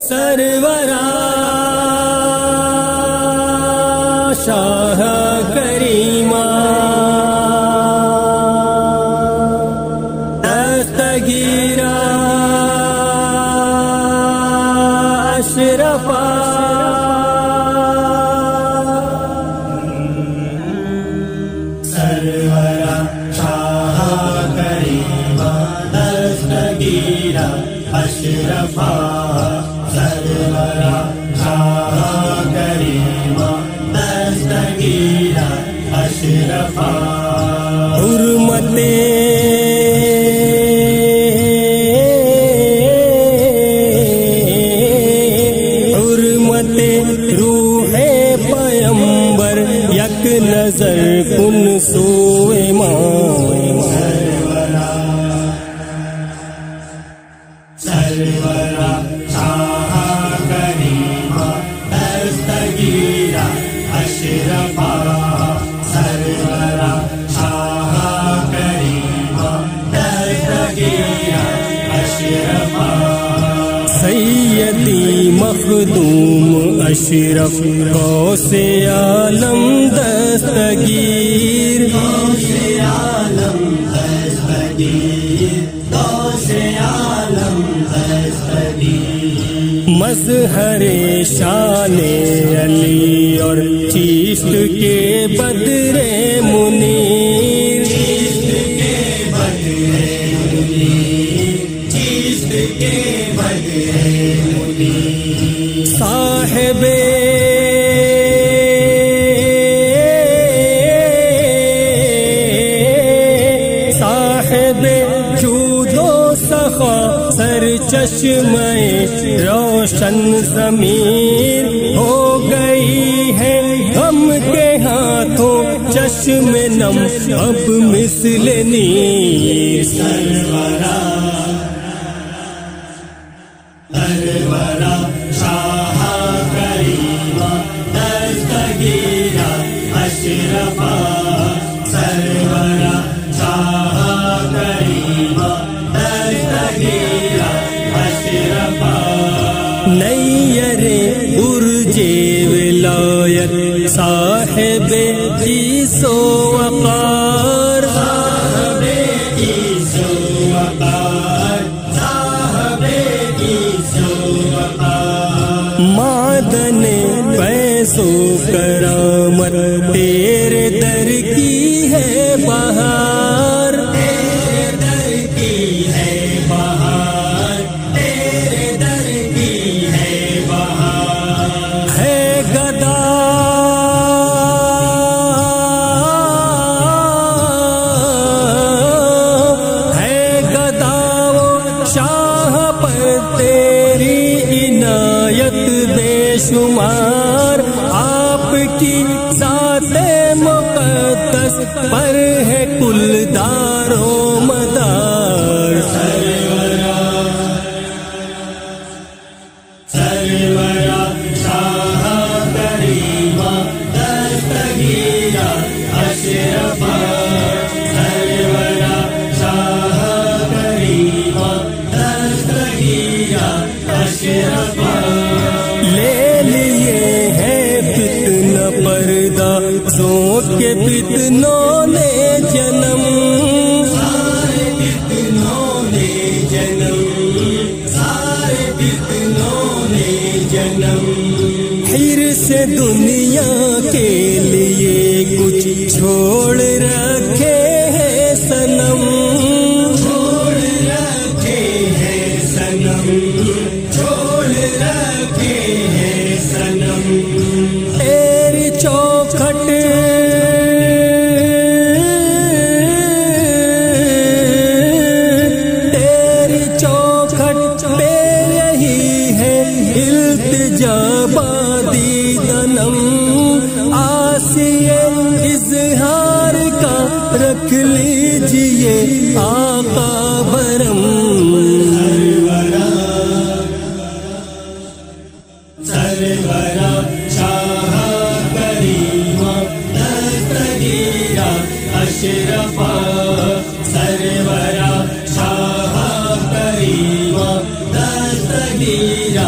سرورا شاہ کریمہ دستگیرہ اشرفا سرورا شاہ کریمہ دستگیرہ اشرفا سرورا شاہ کریمہ دستگیرہ اشرفا حرمت روح پیمبر یک نظر کن سوئے ماں سرورا شاہ کریمہ دستگیرہ اشرفا سرورا شاہ کریمہ دستگیرہ اشرفا سیدی مخدوم اشرف غوث عالم دستگیر غوث عالم دستگیر غوث عالم دستگیر مظہر شان علی اور چیشت کے بدر منیر چیشت کے بدر منیر چیشت کے بدر منیر صاحب جود و سخا سر چشمہ روشن ضمیر ہو گئی ہے غم کے ہاتھوں چشم نم اب مثل نیر سرورا سرورا شاہ کریمہ دستگیرہ اشرفا سرورا شاہ کریمہ دستگیرہ اشرفا نیر برج ولایت صاحب عیسی و وقار صاحب عیسی و وقار صاحب عیسی و وقار معدن فیض و کرامت تیرے در کی ہے بہار تیرے در کی ہے بہار تیرے در کی ہے بہار ہے گدا و شاہ پر تیری عنایت بے شمار آپ کی ذات مقدس پر ہے کل دار و مدار سرورا سرورا شاہ کریمہ دستگیرہ اشرفا سرورا شاہ کریمہ دستگیرہ اشرفا لے لیے ہے فتنہ پردہ سوچ کے فتنوں نے جنم سارے فتنوں نے جنم سارے فتنوں نے جنم پھر سے دنیا کے لیے کچھ چھوڑ رکھے ہیں صنم چھوڑ رکھے ہیں صنم چھوڑ رکھے ہیں صنم تیری چوکھٹ تیری چوکھٹ پہ یہی ہے التجا بادی دنم آسیے اظہار کا رکھ لیجئے آقا برم سرورا شاہ کریمہ دستگیرہ اشرفا سرورا شاہ کریمہ دستگیرہ